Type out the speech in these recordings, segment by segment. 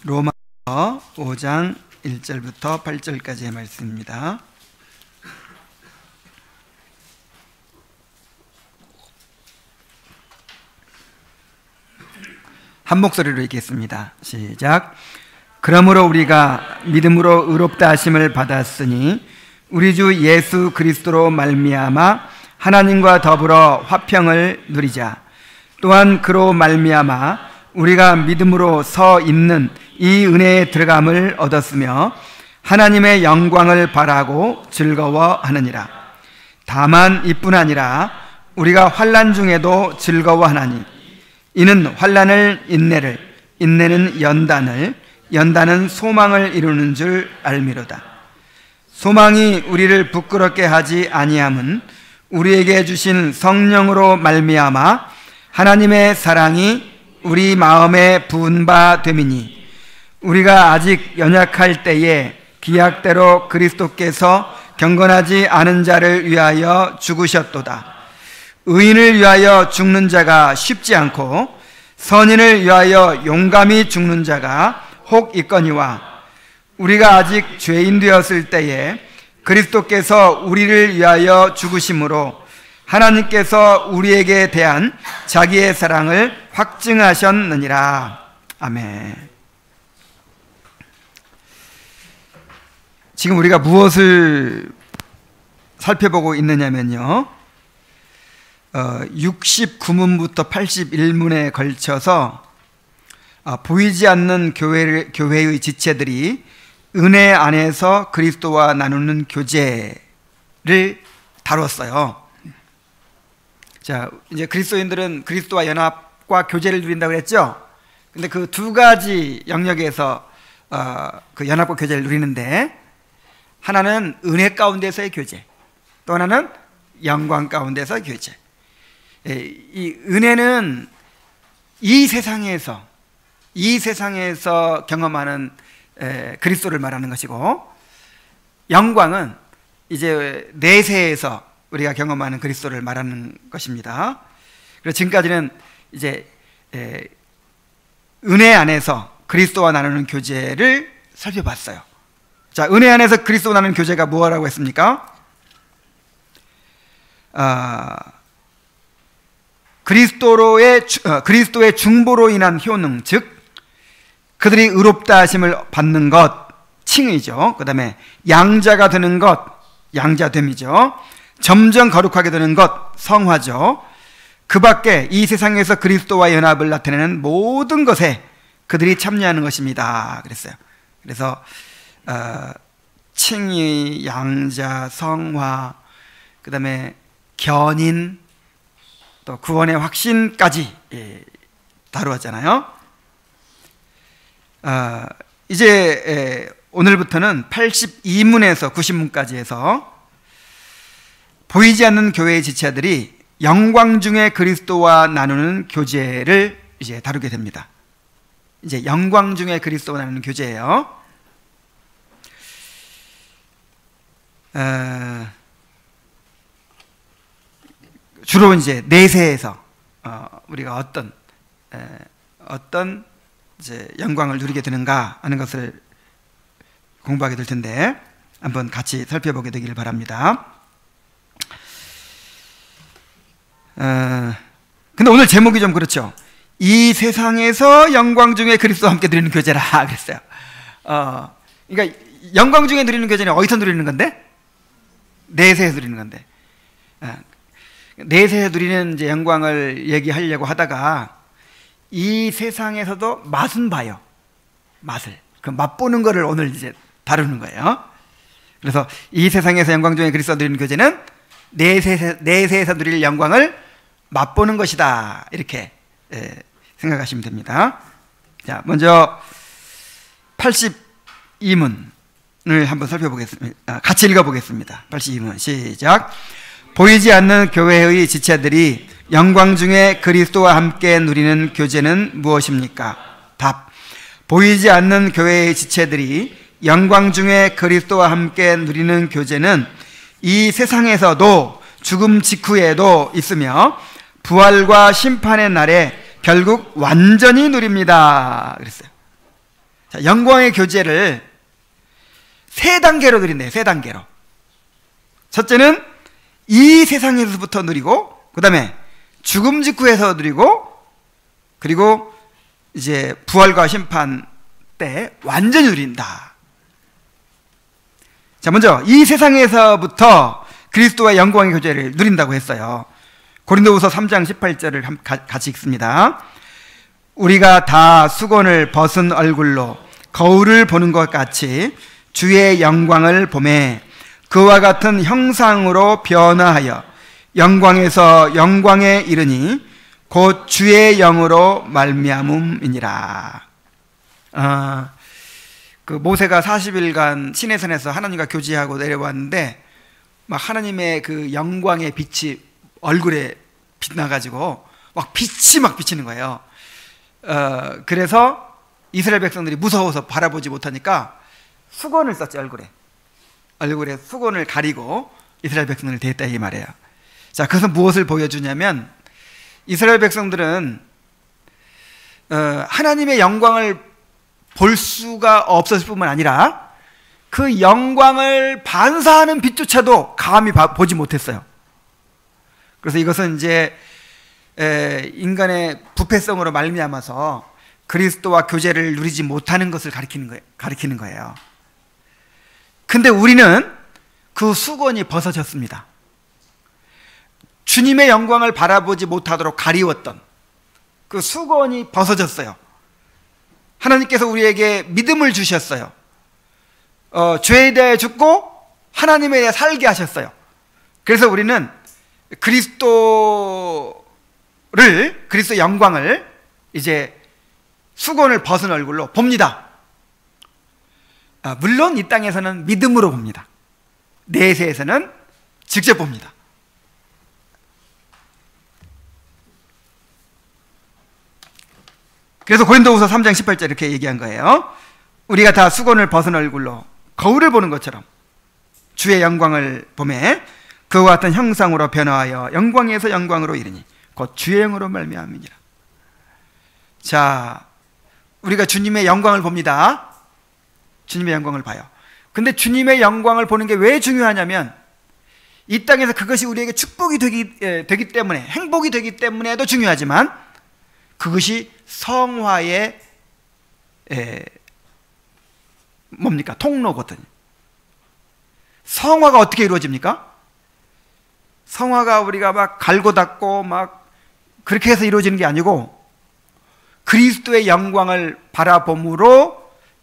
로마서 5장 1절부터 8절까지의 말씀입니다. 한 목소리로 읽겠습니다. 시작. 그러므로 우리가 믿음으로 의롭다 하심을 받았으니 우리 주 예수 그리스도로 말미암아 하나님과 더불어 화평을 누리자. 또한 그로 말미암아 우리가 믿음으로 서 있는 이 은혜에 들어감을 얻었으며 하나님의 영광을 바라고 즐거워하느니라. 다만 이뿐 아니라 우리가 환난 중에도 즐거워하나니 이는 환난을 인내를, 인내는 연단을, 연단은 소망을 이루는 줄 알미로다. 소망이 우리를 부끄럽게 하지 아니함은 우리에게 주신 성령으로 말미암아 하나님의 사랑이 우리 마음에 부은 바 됨이니 우리가 아직 연약할 때에 기약대로 그리스도께서 경건하지 않은 자를 위하여 죽으셨도다. 의인을 위하여 죽는 자가 쉽지 않고 선인을 위하여 용감히 죽는 자가 혹 있거니와 우리가 아직 죄인 되었을 때에 그리스도께서 우리를 위하여 죽으심으로 하나님께서 우리에게 대한 자기의 사랑을 확증하셨느니라. 아멘. 지금 우리가 무엇을 살펴보고 있느냐면요, 69문부터 81문에 걸쳐서 보이지 않는 교회의 지체들이 은혜 안에서 그리스도와 나누는 교제를 다뤘어요. 자, 이제 그리스도인들은 그리스도와 연합과 교제를 누린다고 했죠. 근데 그 두 가지 영역에서 그 연합과 교제를 누리는데, 하나는 은혜 가운데서의 교제, 또 하나는 영광 가운데서 교제. 이 은혜는 이 세상에서 경험하는 그리스도를 말하는 것이고, 영광은 이제 내세에서 우리가 경험하는 그리스도를 말하는 것입니다. 그래서 지금까지는 이제 은혜 안에서 그리스도와 나누는 교제를 살펴봤어요. 자, 은혜 안에서 그리스도와 나누는 교제가 뭐라고 했습니까? 그리스도의 중보로 인한 효능, 즉 그들이 의롭다 하심을 받는 것, 칭의죠. 그 다음에 양자가 되는 것, 양자됨이죠. 점점 거룩하게 되는 것, 성화죠. 그 밖에 이 세상에서 그리스도와 연합을 나타내는 모든 것에 그들이 참여하는 것입니다. 그랬어요. 그래서 칭의, 양자, 성화, 그 다음에 견인, 또 구원의 확신까지 다루었잖아요. 이제 오늘부터는 82문에서 90문까지 해서 보이지 않는 교회의 지체들이 영광 중에 그리스도와 나누는 교제를 이제 다루게 됩니다. 이제 영광 중에 그리스도와 나누는 교제예요. 주로 이제 내세에서 우리가 어떤 이제 영광을 누리게 되는가 하는 것을 공부하게 될 텐데, 한번 같이 살펴보게 되기를 바랍니다. 근데 오늘 제목이 좀 그렇죠. 이 세상에서 영광 중에 그리스도와 함께 누리는 교제라 그랬어요. 그러니까 영광 중에 누리는 교제는 어디서 누리는 건데? 내세에서 누리는 건데, 내세에서 누리는 이제 영광을 얘기하려고 하다가 이 세상에서도 맛은 봐요. 맛을, 그 맛보는 거를 오늘 이제 다루는 거예요. 그래서 이 세상에서 영광 중에 그리스도와 누리는 교제는 내세에서 누릴 영광을 맛보는 것이다, 이렇게 생각하시면 됩니다. 자, 먼저 82문을 한번 살펴보겠습니다. 같이 읽어보겠습니다. 82문 시작. 보이지 않는 교회의 지체들이 영광 중에 그리스도와 함께 누리는 교제는 무엇입니까? 답. 보이지 않는 교회의 지체들이 영광 중에 그리스도와 함께 누리는 교제는 이 세상에서도 죽음 직후에도 있으며 부활과 심판의 날에 결국 완전히 누립니다. 그랬어요. 자, 영광의 교제를 세 단계로 누린대요. 세 단계로. 첫째는 이 세상에서부터 누리고, 그 다음에 죽음 직후에서 누리고, 그리고 이제 부활과 심판 때 완전히 누린다. 자, 먼저 이 세상에서부터 그리스도와 영광의 교제를 누린다고 했어요. 고린도후서 3장 18절을 같이 읽습니다. 우리가 다 수건을 벗은 얼굴로 거울을 보는 것 같이 주의 영광을 보매 그와 같은 형상으로 변화하여 영광에서 영광에 이르니 곧 주의 영으로 말미암음이니라. 그 모세가 40일간 시내산에서 하나님과 교제하고 내려왔는데 막 하나님의 그 영광의 빛이 얼굴에 빛나가지고 막 빛이 막 비치는 거예요. 그래서 이스라엘 백성들이 무서워서 바라보지 못하니까 수건을 썼지. 얼굴에 수건을 가리고 이스라엘 백성들을 대했다 이 말이에요. 자, 그것은 무엇을 보여주냐면 이스라엘 백성들은 하나님의 영광을 볼 수가 없었을 뿐만 아니라 그 영광을 반사하는 빛조차도 감히 보지 못했어요. 그래서 이것은 이제 인간의 부패성으로 말미암아서 그리스도와 교제를 누리지 못하는 것을 가리키는 거예요. 근데 우리는 그 수건이 벗어졌습니다. 주님의 영광을 바라보지 못하도록 가리웠던 그 수건이 벗어졌어요. 하나님께서 우리에게 믿음을 주셨어요. 죄에 대해 죽고 하나님에 대해 살게 하셨어요. 그래서 우리는 그리스도의 영광을 이제 수건을 벗은 얼굴로 봅니다. 물론 이 땅에서는 믿음으로 봅니다. 내세에서는 직접 봅니다. 그래서 고린도후서 3장 18절 이렇게 얘기한 거예요. 우리가 다 수건을 벗은 얼굴로 거울을 보는 것처럼 주의 영광을 보매 그와 같은 형상으로 변화하여 영광에서 영광으로 이르니 곧 주의 영으로 말미암으니라. 자, 우리가 주님의 영광을 봅니다. 주님의 영광을 봐요. 근데 주님의 영광을 보는 게 왜 중요하냐면 이 땅에서 그것이 우리에게 축복이 되기 때문에, 행복이 되기 때문에도 중요하지만 그것이 성화의 뭡니까? 통로거든요. 성화가 어떻게 이루어집니까? 성화가 우리가 막 갈고 닦고 막 그렇게 해서 이루어지는 게 아니고 그리스도의 영광을 바라봄으로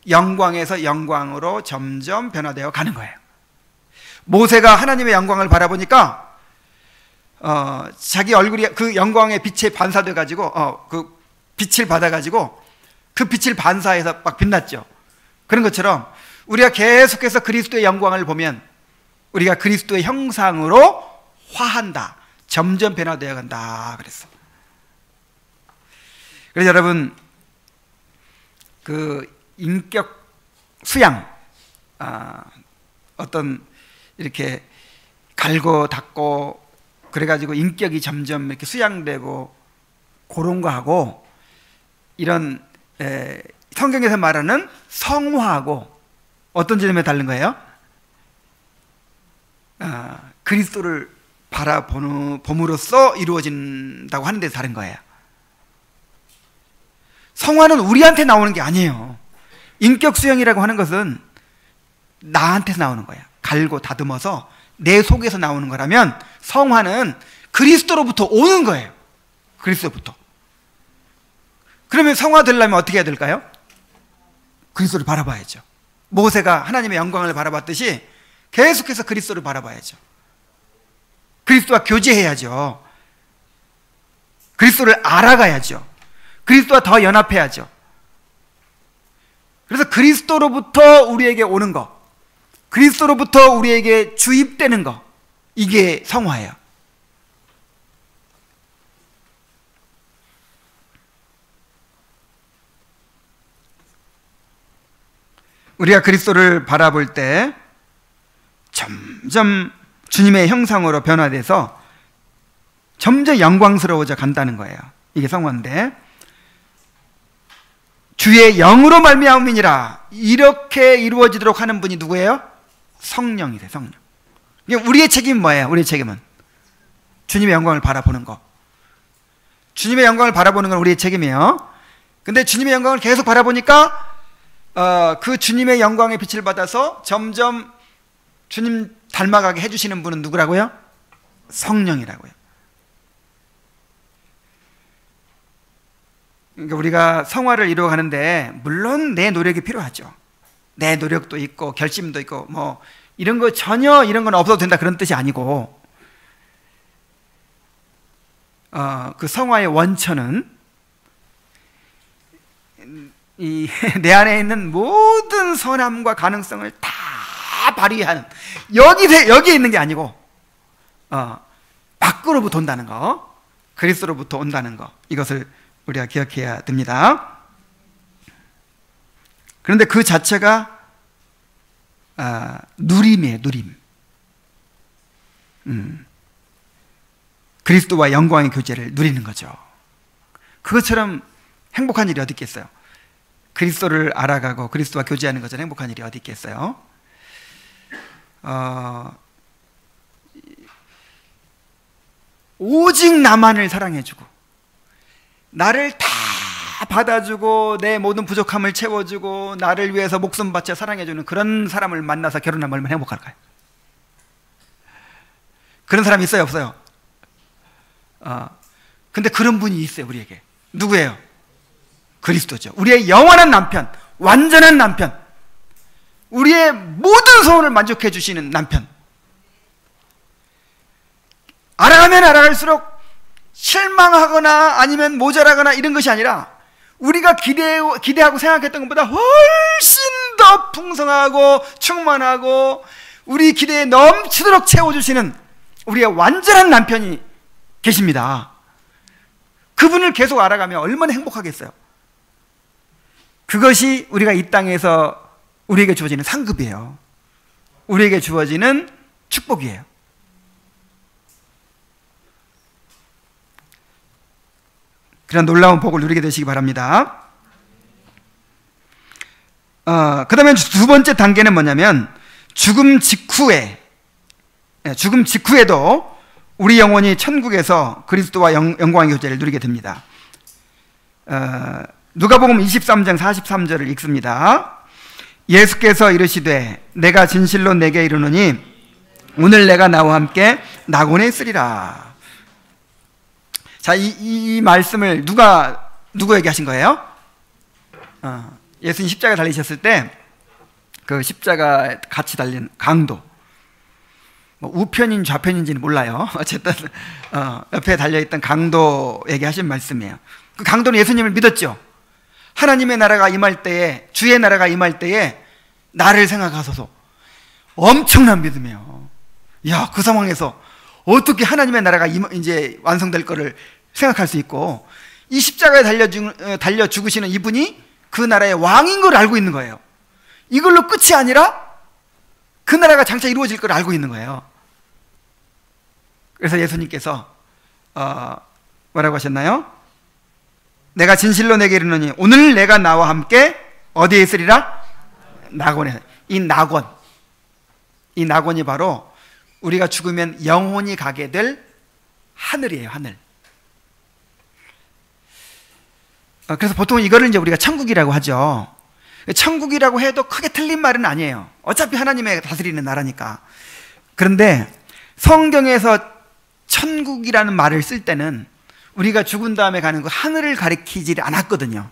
영광에서 영광으로 점점 변화되어 가는 거예요. 모세가 하나님의 영광을 바라보니까 자기 얼굴이 그 영광의 빛에 반사돼 가지고 그 빛을 받아 가지고 그 빛을 반사해서 막 빛났죠. 그런 것처럼 우리가 계속해서 그리스도의 영광을 보면 우리가 그리스도의 형상으로 화한다. 점점 변화되어 간다 그랬어. 그래서 여러분 그 인격 수양 어떤 이렇게 갈고 닦고 그래가지고 인격이 점점 이렇게 수양되고 그런 거하고 이런 성경에서 말하는 성화하고 어떤 점에 다른 거예요? 그리스도를 바라봄으로써 이루어진다고 하는 데서 다른 거예요. 성화는 우리한테 나오는 게 아니에요. 인격 수양이라고 하는 것은 나한테서 나오는 거야. 갈고 다듬어서 내 속에서 나오는 거라면 성화는 그리스도로부터 오는 거예요. 그리스도부터. 그러면 성화 되려면 어떻게 해야 될까요? 그리스도를 바라봐야죠. 모세가 하나님의 영광을 바라봤듯이 계속해서 그리스도를 바라봐야죠. 그리스도와 교제해야죠. 그리스도를 알아가야죠. 그리스도와 더 연합해야죠. 그래서 그리스도로부터 우리에게 오는 것, 그리스도로부터 우리에게 주입되는 것, 이게 성화예요. 우리가 그리스도를 바라볼 때 점점 주님의 형상으로 변화돼서 점점 영광스러워져 간다는 거예요. 이게 성화인데 주의 영으로 말미암음이니라. 이렇게 이루어지도록 하는 분이 누구예요? 성령이세요. 성령. 우리의 책임은 뭐예요? 우리의 책임은 주님의 영광을 바라보는 거. 주님의 영광을 바라보는 건 우리의 책임이에요. 근데 주님의 영광을 계속 바라보니까 그 주님의 영광의 빛을 받아서 점점 주님 닮아가게 해주시는 분은 누구라고요? 성령이라고요. 그러니까 우리가 성화를 이루어가는데 물론 내 노력이 필요하죠. 내 노력도 있고 결심도 있고 뭐 이런 거 전혀 이런 건 없어도 된다 그런 뜻이 아니고, 그 성화의 원천은 내 안에 있는 모든 선함과 가능성을 다 발휘하는, 여기에 있는 게 아니고 밖으로부터 온다는 거, 그리스도로부터 온다는 거, 이것을 우리가 기억해야 됩니다. 그런데 그 자체가 누림이에요. 누림. 그리스도와 영광의 교제를 누리는 거죠. 그것처럼 행복한 일이 어디 있겠어요? 그리스도를 알아가고 그리스도와 교제하는 것처럼 행복한 일이 어디 있겠어요? 오직 나만을 사랑해주고 나를 다 받아주고 내 모든 부족함을 채워주고 나를 위해서 목숨 바쳐 사랑해주는 그런 사람을 만나서 결혼하면 얼마나 행복할까요? 그런 사람이 있어요? 없어요? 근데 그런 분이 있어요. 우리에게. 누구예요? 그리스도죠. 우리의 영원한 남편, 완전한 남편, 우리의 모든 소원을 만족해 주시는 남편. 알아가면 알아갈수록 실망하거나 아니면 모자라거나 이런 것이 아니라 우리가 기대하고 생각했던 것보다 훨씬 더 풍성하고 충만하고 우리 기대에 넘치도록 채워주시는 우리의 완전한 남편이 계십니다. 그분을 계속 알아가면 얼마나 행복하겠어요. 그것이 우리가 이 땅에서 우리에게 주어지는 상급이에요. 우리에게 주어지는 축복이에요. 그런 놀라운 복을 누리게 되시기 바랍니다. 그 다음에 두 번째 단계는 뭐냐면 죽음 직후에도 우리 영혼이 천국에서 그리스도와 영광의 교제를 누리게 됩니다. 누가복음 23장 43절을 읽습니다. 예수께서 이르시되 내가 진실로 내게 이르노니 오늘 내가 나와 함께 낙원에 있으리라. 자, 이 말씀을 누구에게 하신 거예요? 예수님 십자가 달리셨을 때 그 십자가 같이 달린 강도, 뭐 우편인 좌편인지는 몰라요. 어쨌든 옆에 달려있던 강도에게 하신 말씀이에요. 그 강도는 예수님을 믿었죠. 하나님의 나라가 임할 때에, 주의 나라가 임할 때에 나를 생각하소서. 엄청난 믿음이에요. 야, 그 상황에서 어떻게 하나님의 나라가 이제 완성될 거를 생각할 수 있고, 이 십자가에 달려 죽으시는 이분이 그 나라의 왕인 걸 알고 있는 거예요. 이걸로 끝이 아니라 그 나라가 장차 이루어질 걸 알고 있는 거예요. 그래서 예수님께서 뭐라고 하셨나요? 내가 진실로 내게 이르노니 오늘 내가 나와 함께 어디에 있으리라? 낙원에. 이 낙원이 바로 우리가 죽으면 영혼이 가게 될 하늘이에요. 하늘. 그래서 보통 이거를 이제 우리가 천국이라고 하죠. 천국이라고 해도 크게 틀린 말은 아니에요. 어차피 하나님의 다스리는 나라니까. 그런데 성경에서 천국이라는 말을 쓸 때는 우리가 죽은 다음에 가는 그 하늘을 가리키지 않았거든요.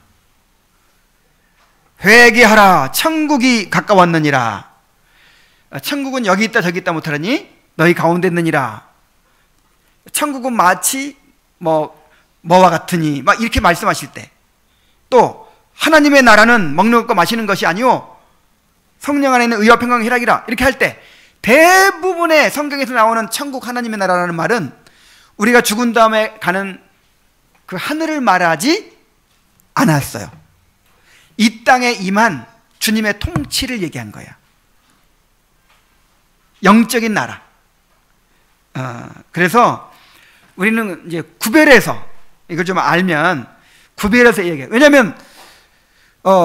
회개하라 천국이 가까웠느니라. 천국은 여기 있다 저기 있다 못하더니 너희 가운데 있느니라. 천국은 마치 뭐와 같으니 막 이렇게 말씀하실 때, 또 하나님의 나라는 먹는 것과 마시는 것이 아니오 성령 안에 있는 의와 평강 희락이라 이렇게 할 때 대부분의 성경에서 나오는 천국 하나님의 나라라는 말은 우리가 죽은 다음에 가는 그 하늘을 말하지 않았어요. 이 땅에 임한 주님의 통치를 얘기한 거야. 영적인 나라. 그래서 우리는 이제 구별해서 이걸 좀 알면 구별해서 얘기해요. 왜냐하면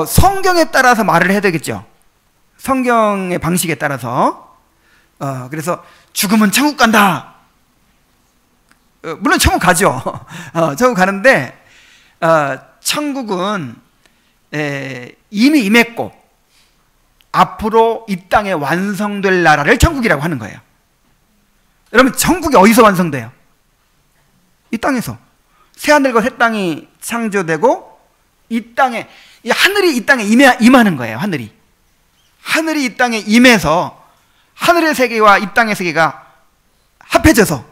성경에 따라서 말을 해야 되겠죠. 성경의 방식에 따라서. 그래서 죽으면 천국 간다. 물론 천국 가죠. 천국 가는데 천국은 이미 임했고 앞으로 이 땅에 완성될 나라를 천국이라고 하는 거예요. 여러분, 천국이 어디서 완성돼요? 이 땅에서. 새하늘과 새 땅이 창조되고 이 땅에, 이 하늘이 이 땅에 임하는 거예요. 하늘이 이 땅에 임해서 하늘의 세계와 이 땅의 세계가 합해져서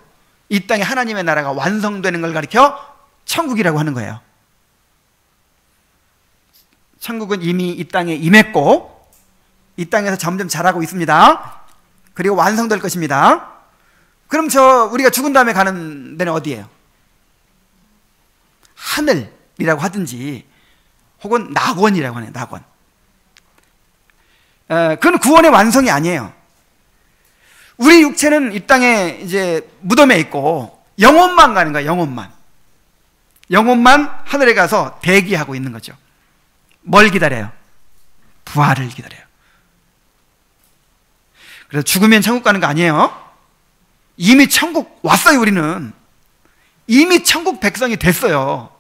이 땅에 하나님의 나라가 완성되는 걸 가리켜 천국이라고 하는 거예요. 천국은 이미 이 땅에 임했고 이 땅에서 점점 자라고 있습니다. 그리고 완성될 것입니다. 그럼 우리가 죽은 다음에 가는 데는 어디예요? 하늘이라고 하든지 혹은 낙원이라고 하네요. 낙원. 그건 구원의 완성이 아니에요. 우리 육체는 이 땅에 이제 무덤에 있고 영혼만 가는 거예요. 영혼만 하늘에 가서 대기하고 있는 거죠. 뭘 기다려요? 부활을 기다려요. 그래서 죽으면 천국 가는 거 아니에요. 이미 천국 왔어요. 우리는 이미 천국 백성이 됐어요.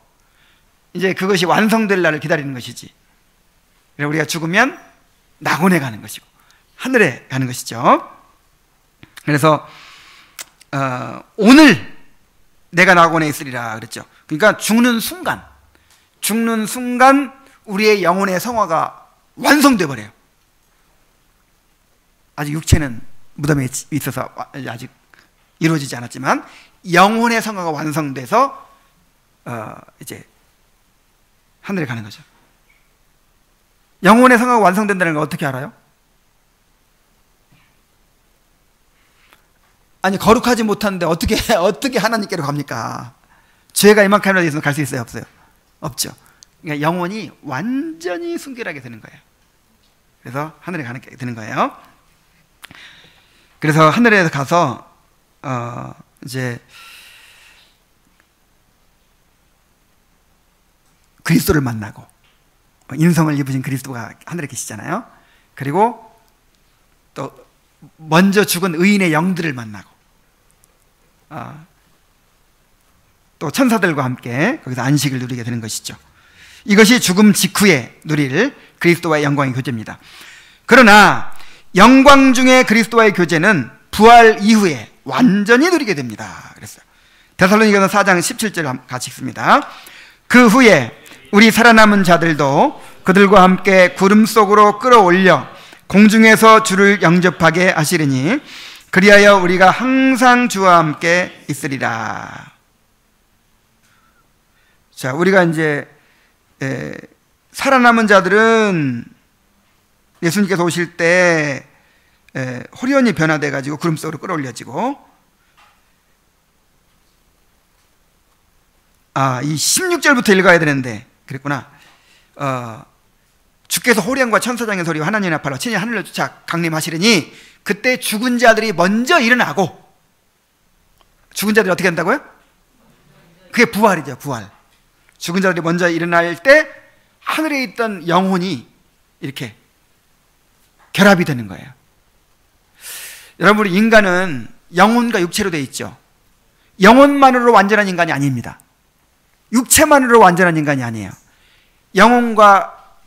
이제 그것이 완성될 날을 기다리는 것이지. 그래서 우리가 죽으면 낙원에 가는 것이고 하늘에 가는 것이죠. 그래서 오늘 내가 낙원에 있으리라 그랬죠. 그러니까 죽는 순간 우리의 영혼의 성화가 완성돼 버려요. 아직 육체는 무덤에 있어서 아직 이루어지지 않았지만 영혼의 성화가 완성돼서 이제 하늘에 가는 거죠. 영혼의 성화가 완성된다는 걸 어떻게 알아요? 아니, 거룩하지 못한데 어떻게 하나님께로 갑니까? 죄가 이만큼이라도 있으면 갈 수 있어요? 없어요? 없죠. 그러니까 영혼이 완전히 순결하게 되는 거예요. 그래서 하늘에 가는 게 되는 거예요. 그래서 하늘에 가서 이제 그리스도를 만나고 인성을 입으신 그리스도가 하늘에 계시잖아요. 그리고 또 먼저 죽은 의인의 영들을 만나고 또 천사들과 함께 거기서 안식을 누리게 되는 것이죠. 이것이 죽음 직후에 누릴 그리스도와의 영광의 교제입니다. 그러나 영광 중에 그리스도와의 교제는 부활 이후에 완전히 누리게 됩니다. 그랬어요. 데살로니가서 4장 17절 같이 읽습니다. 그 후에 우리 살아남은 자들도 그들과 함께 구름 속으로 끌어올려 공중에서 주를 영접하게 하시리니 그리하여 우리가 항상 주와 함께 있으리라. 자, 우리가 이제 살아남은 자들은 예수님께서 오실 때 호련히 변화돼 가지고 구름 속으로 끌어올려지고, 이 16절부터 읽어야 되는데 그랬구나. 주께서 호련과 천사장의 소리와 하나님의 나팔로 친히 하늘로 쫓아 강림하시리니 그때 죽은 자들이 먼저 일어나고, 죽은 자들이 어떻게 한다고요? 그게 부활이죠. 부활. 죽은 자들이 먼저 일어날 때 하늘에 있던 영혼이 이렇게 결합이 되는 거예요. 여러분, 우리 인간은 영혼과 육체로 되어 있죠. 영혼만으로 완전한 인간이 아닙니다. 육체만으로 완전한 인간이 아니에요. 영혼과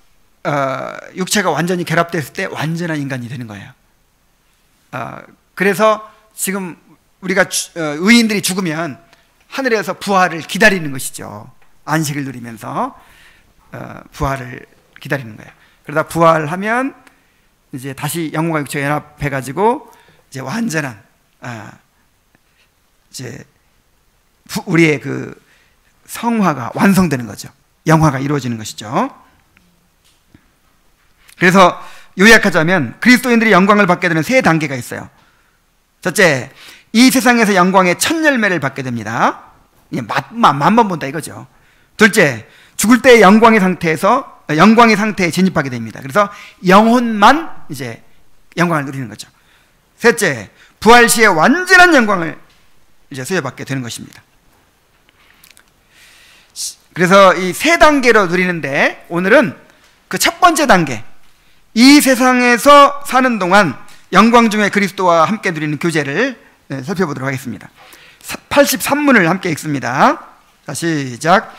육체가 완전히 결합됐을 때 완전한 인간이 되는 거예요. 그래서 지금 우리가 의인들이 죽으면 하늘에서 부활을 기다리는 것이죠. 안식을 누리면서 부활을 기다리는 거예요. 그러다 부활하면 이제 다시 영혼과 육체가 연합해 가지고 이제 완전한 이제 우리의 그 성화가 완성되는 거죠. 영화가 이루어지는 것이죠. 그래서 요약하자면 그리스도인들이 영광을 받게 되는 세 단계가 있어요. 첫째, 이 세상에서 영광의 첫 열매를 받게 됩니다. 만번 본다 이거죠. 둘째, 죽을 때의 영광의 상태에 진입하게 됩니다. 그래서 영혼만 이제 영광을 누리는 거죠. 셋째, 부활 시에 완전한 영광을 이제 소유받게 되는 것입니다. 그래서 이 세 단계로 누리는데 오늘은 그 첫 번째 단계, 이 세상에서 사는 동안 영광 중에 그리스도와 함께 누리는 교제를 살펴보도록 하겠습니다. 83문을 함께 읽습니다. 자, 시작.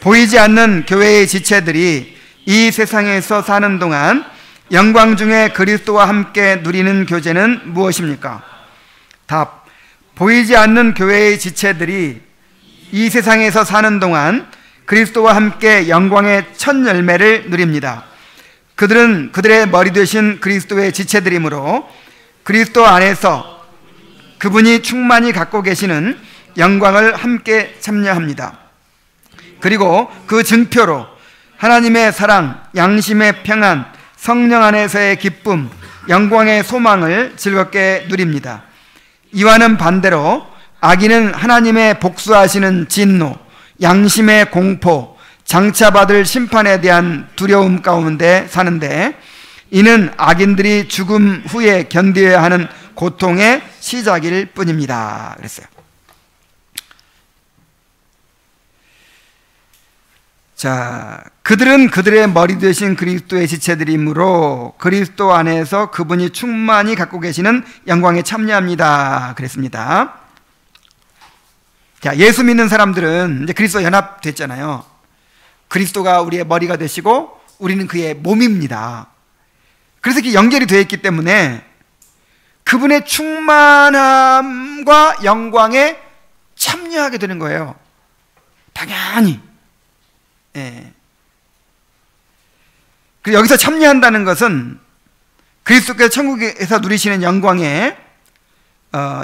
보이지 않는 교회의 지체들이 이 세상에서 사는 동안 영광 중에 그리스도와 함께 누리는 교제는 무엇입니까? 답. 보이지 않는 교회의 지체들이 이 세상에서 사는 동안 그리스도와 함께 영광의 첫 열매를 누립니다. 그들은 그들의 머리 되신 그리스도의 지체들이므로 그리스도 안에서 그분이 충만히 갖고 계시는 영광을 함께 참여합니다. 그리고 그 증표로 하나님의 사랑, 양심의 평안, 성령 안에서의 기쁨, 영광의 소망을 즐겁게 누립니다. 이와는 반대로 악인은 하나님의 복수하시는 진노, 양심의 공포, 장차 받을 심판에 대한 두려움 가운데 사는데, 이는 악인들이 죽음 후에 견뎌야 하는 고통의 시작일 뿐입니다. 그랬어요. 자, 그들은 그들의 머리 되신 그리스도의 지체들이므로 그리스도 안에서 그분이 충만히 갖고 계시는 영광에 참여합니다. 그랬습니다. 자, 예수 믿는 사람들은 이제 그리스도 연합됐잖아요. 그리스도가 우리의 머리가 되시고 우리는 그의 몸입니다. 그래서 이렇게 연결이 되어 있기 때문에 그분의 충만함과 영광에 참여하게 되는 거예요. 당연히. 예. 그리고 여기서 참여한다는 것은 그리스도께서 천국에서 누리시는 영광에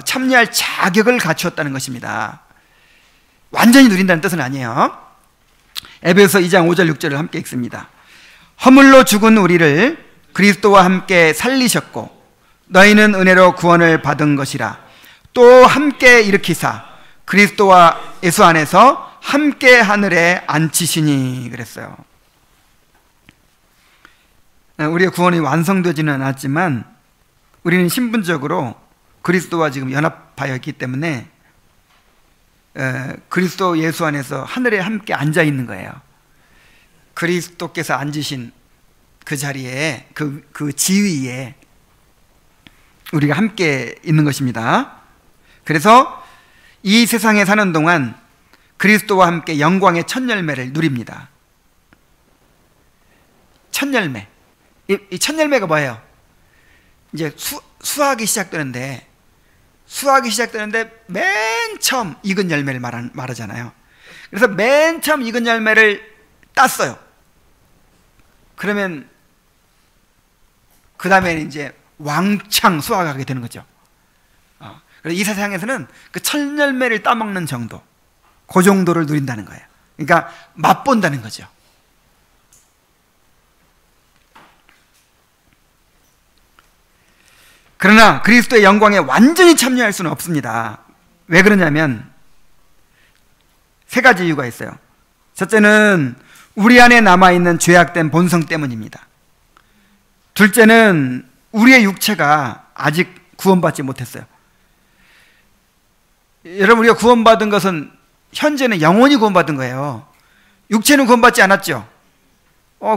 참여할 자격을 갖추었다는 것입니다. 완전히 누린다는 뜻은 아니에요. 에베소서 2장 5절 6절을 함께 읽습니다. 허물로 죽은 우리를 그리스도와 함께 살리셨고 너희는 은혜로 구원을 받은 것이라. 또 함께 일으키사 그리스도와 예수 안에서 함께 하늘에 앉히시니. 그랬어요. 우리의 구원이 완성되지는 않았지만 우리는 신분적으로 그리스도와 지금 연합하여 있기 때문에 그리스도 예수 안에서 하늘에 함께 앉아 있는 거예요. 그리스도께서 앉으신 그 자리에, 그 지위에 우리가 함께 있는 것입니다. 그래서 이 세상에 사는 동안 그리스도와 함께 영광의 첫 열매를 누립니다. 첫 열매. 이 첫 열매가 뭐예요? 이제 수확이 시작되는데 맨 처음 익은 열매를 말하잖아요. 그래서 맨 처음 익은 열매를 땄어요. 그러면 그 다음에는 이제 왕창 수확하게 되는 거죠. 그래서 이 세상에서는 그 첫 열매를 따먹는 정도, 그 정도를 누린다는 거예요. 그러니까 맛본다는 거죠. 그러나 그리스도의 영광에 완전히 참여할 수는 없습니다. 왜 그러냐면 세 가지 이유가 있어요. 첫째는 우리 안에 남아있는 죄악된 본성 때문입니다. 둘째는 우리의 육체가 아직 구원받지 못했어요. 여러분, 우리가 구원받은 것은 현재는 영원히 구원받은 거예요. 육체는 구원받지 않았죠.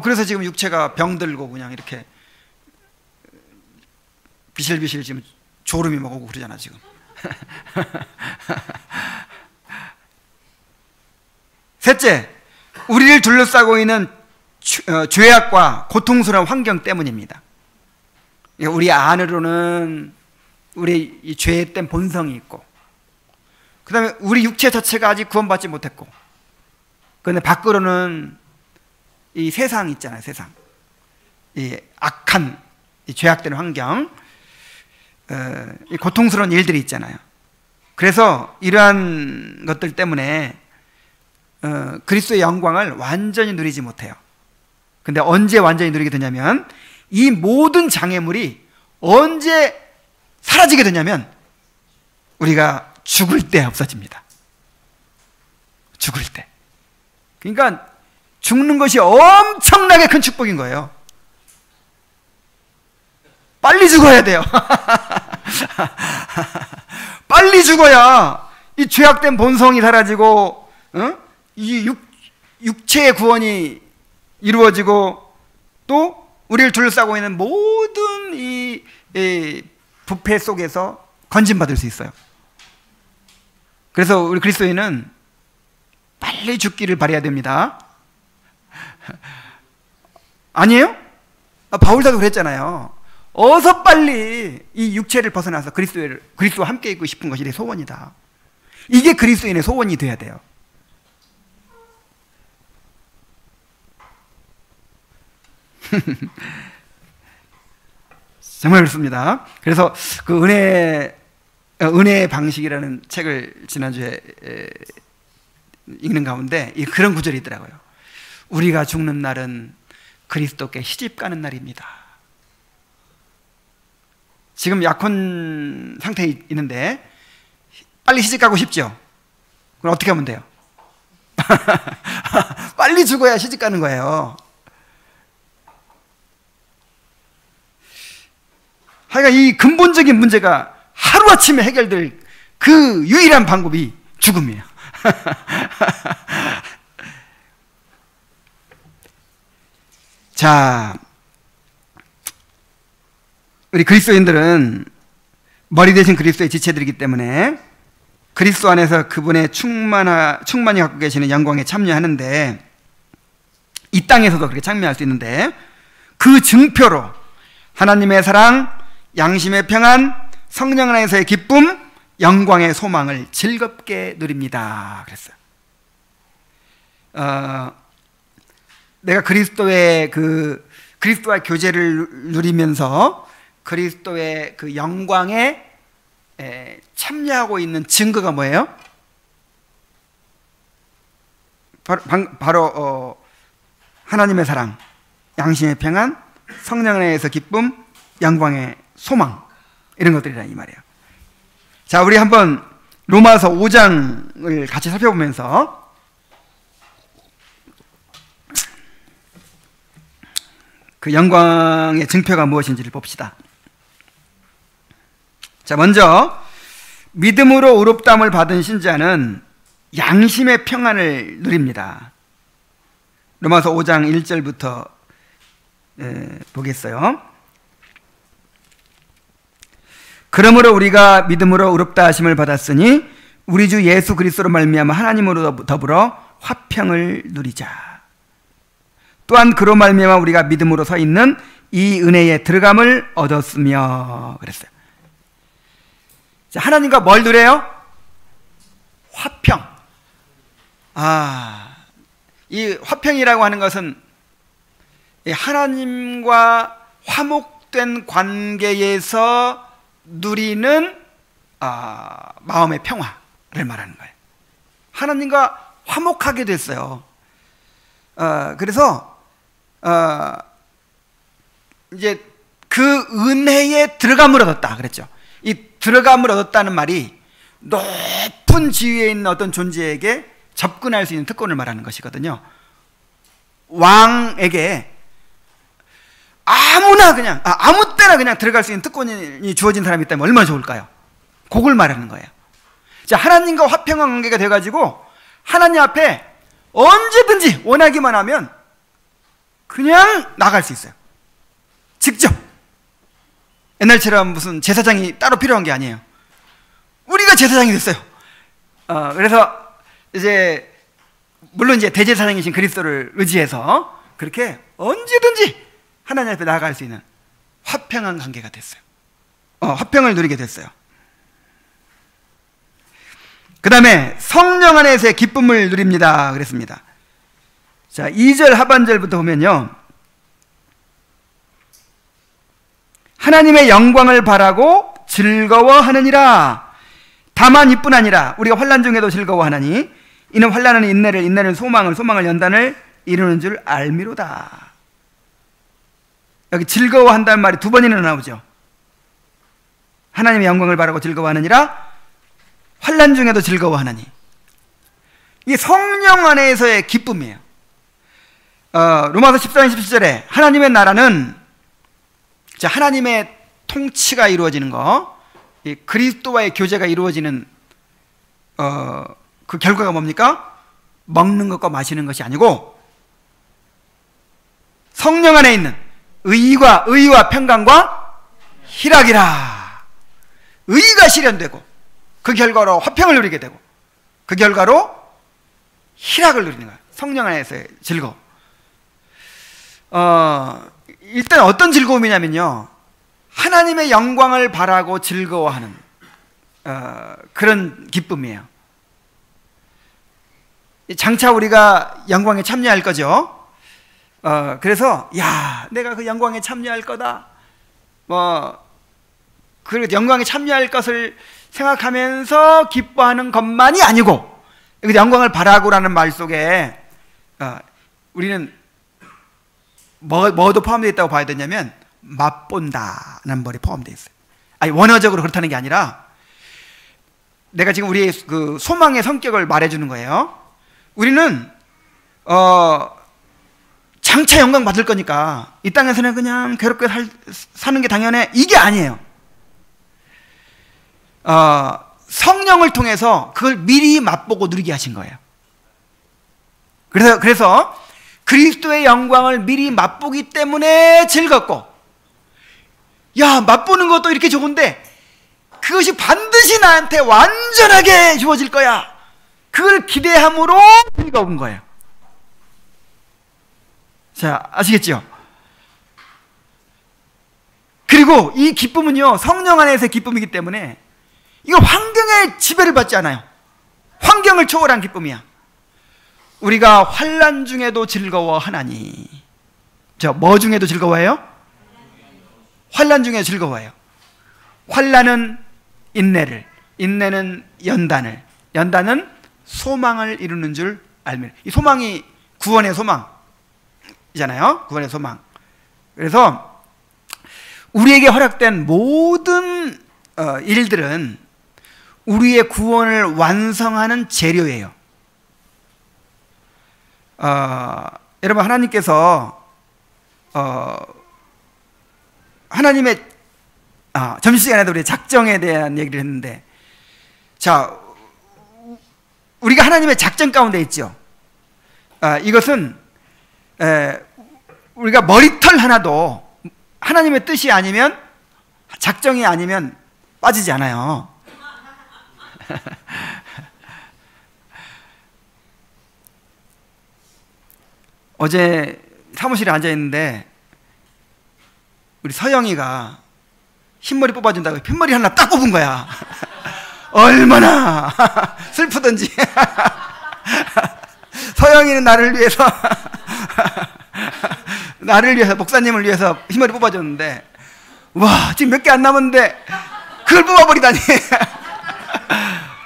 그래서 지금 육체가 병들고 그냥 이렇게 비실비실 지금 졸음이 막 오고 그러잖아 지금. 셋째, 우리를 둘러싸고 있는 죄악과 고통스러운 환경 때문입니다. 우리 안으로는 우리 이 죄된 본성이 있고, 그 다음에 우리 육체 자체가 아직 구원받지 못했고, 그런데 밖으로는 이 세상 있잖아요. 세상, 이 악한 이 죄악된 환경, 이 고통스러운 일들이 있잖아요. 그래서 이러한 것들 때문에 그리스도의 영광을 완전히 누리지 못해요. 근데 언제 완전히 누리게 되냐면, 이 모든 장애물이 언제 사라지게 되냐면 우리가 죽을 때 없어집니다. 죽을 때. 그러니까 죽는 것이 엄청나게 큰 축복인 거예요. 빨리 죽어야 돼요. 빨리 죽어야 이 죄악된 본성이 사라지고, 이 육체의 구원이 이루어지고, 또 우리를 둘러싸고 있는 모든 이 부패 속에서 건진받을 수 있어요. 그래서 우리 그리스도인은 빨리 죽기를 바라야 됩니다. 아니에요? 바울사도 그랬잖아요. 어서 빨리 이 육체를 벗어나서 그리스도와 함께 있고 싶은 것이 내 소원이다. 이게 그리스도인의 소원이 돼야 돼요. 정말 그렇습니다. 그래서 그 은혜의 방식이라는 책을 지난주에 읽는 가운데 그런 구절이 있더라고요. 우리가 죽는 날은 그리스도께 시집가는 날입니다. 지금 약혼 상태에 있는데 빨리 시집가고 싶죠? 그럼 어떻게 하면 돼요? 빨리 죽어야 시집가는 거예요. 하여간 이 근본적인 문제가 하루아침에 해결될 그 유일한 방법이 죽음이에요. 자, 우리 그리스도인들은 머리 대신 그리스도의 지체들이기 때문에 그리스도 안에서 그분의 충만히 갖고 계시는 영광에 참여하는데, 이 땅에서도 그렇게 참여할 수 있는데, 그 증표로 하나님의 사랑, 양심의 평안, 성령 안에서의 기쁨, 영광의 소망을 즐겁게 누립니다. 그랬어요. 내가 그리스도와의 교제를 누리면서 그리스도의 그 영광에 참여하고 있는 증거가 뭐예요? 바로 하나님의 사랑, 양심의 평안, 성령 안에서 기쁨, 영광의 소망, 이런 것들이라 이 말이에요. 자, 우리 한번 로마서 5장을 같이 살펴보면서 그 영광의 증표가 무엇인지를 봅시다. 자, 먼저 믿음으로 의롭다함을 받은 신자는 양심의 평안을 누립니다. 로마서 5장 1절부터 보겠어요. 그러므로 우리가 믿음으로 의롭다 하심을 받았으니 우리 주 예수 그리스도로 말미암아 하나님으로 더불어 화평을 누리자. 또한 그로 말미암아 우리가 믿음으로 서 있는 이 은혜에 들어감을 얻었으며, 그랬어요. 자, 하나님과 뭘 누려요? 화평. 이 화평이라고 하는 것은 하나님과 화목된 관계에서 누리는 마음의 평화를 말하는 거예요. 하나님과 화목하게 됐어요. 그래서 이제 그 은혜에 들어감을 얻었다 그랬죠. 이 들어감을 얻었다는 말이 높은 지위에 있는 어떤 존재에게 접근할 수 있는 특권을 말하는 것이거든요. 왕에게 아무나 그냥 아무 때나 그냥 들어갈 수 있는 특권이 주어진 사람이 있다면 얼마나 좋을까요? 그걸 말하는 거예요. 자, 하나님과 화평한 관계가 돼가지고 하나님 앞에 언제든지 원하기만 하면 그냥 나갈 수 있어요. 직접. 옛날처럼 무슨 제사장이 따로 필요한 게 아니에요. 우리가 제사장이 됐어요. 그래서 이제 물론 이제 대제사장이신 그리스도를 의지해서 그렇게 언제든지 하나님 앞에 나아갈 수 있는 화평한 관계가 됐어요. 화평을 누리게 됐어요. 그 다음에 성령 안에서의 기쁨을 누립니다 그랬습니다. 자, 2절 하반절부터 보면요, 하나님의 영광을 바라고 즐거워하느니라. 다만 이뿐 아니라 우리가 환난 중에도 즐거워하나니 이는 환난은 인내를, 인내는 소망을, 소망을 연단을 이루는 줄 알미로다. 여기 즐거워한다는 말이 두 번이나 나오죠. 하나님의 영광을 바라고 즐거워하느니라, 환난 중에도 즐거워하나니. 이게 성령 안에서의 기쁨이에요. 로마서 14장 17절에 하나님의 나라는, 자, 하나님의 통치가 이루어지는 거, 이 그리스도와의 교제가 이루어지는 그 결과가 뭡니까? 먹는 것과 마시는 것이 아니고 성령 안에 있는 의와 평강과 희락이라. 의가 실현되고 그 결과로 화평을 누리게 되고 그 결과로 희락을 누리는 거예요. 성령 안에서의 즐거움. 일단 어떤 즐거움이냐면요, 하나님의 영광을 바라고 즐거워하는 그런 기쁨이에요. 장차 우리가 영광에 참여할 거죠. 그래서 내가 그 영광에 참여할 거다, 그 영광에 참여할 것을 생각하면서 기뻐하는 것만이 아니고, 영광을 바라고라는 말 속에 우리는 뭐도 포함되어 있다고 봐야 되냐면 맛본다는 말이 포함되어 있어요. 아니, 원어적으로 그렇다는 게 아니라 내가 지금 우리의 그 소망의 성격을 말해주는 거예요. 우리는 장차 영광 받을 거니까 이 땅에서는 그냥 괴롭게 사는 게 당연해, 이게 아니에요. 성령을 통해서 그걸 미리 맛보고 누리게 하신 거예요. 그래서 그리스도의 영광을 미리 맛보기 때문에 즐겁고, 맛보는 것도 이렇게 좋은데 그것이 반드시 나한테 완전하게 주어질 거야, 그걸 기대함으로 즐거운 거예요. 자, 아시겠죠? 그리고 이 기쁨은요, 성령 안에서의 기쁨이기 때문에 이거 환경의 지배를 받지 않아요. 환경을 초월한 기쁨이야. 우리가 환난 중에도 즐거워하나니. 뭐 중에도 즐거워해요? 환난 중에 즐거워해요. 환난은 인내를, 인내는 연단을, 연단은 소망을 이루는 줄 알면. 이 소망이 구원의 소망이잖아요. 구원의 소망. 그래서 우리에게 허락된 모든 일들은 우리의 구원을 완성하는 재료예요. 여러분, 하나님께서 하나님의 점심시간에도 우리 작정에 대한 얘기를 했는데, 자, 우리가 하나님의 작정 가운데 있죠. 이것은 우리가 머리털 하나도 하나님의 뜻이 아니면, 작정이 아니면 빠지지 않아요. 어제 사무실에 앉아있는데 우리 서영이가 흰머리 뽑아준다고 핀머리 하나 딱 뽑은 거야. 얼마나 슬프던지. 서영이는 나를 위해서 목사님을 위해서 흰머리 뽑아줬는데, 와, 지금 몇 개 안 남았는데 그걸 뽑아버리다니.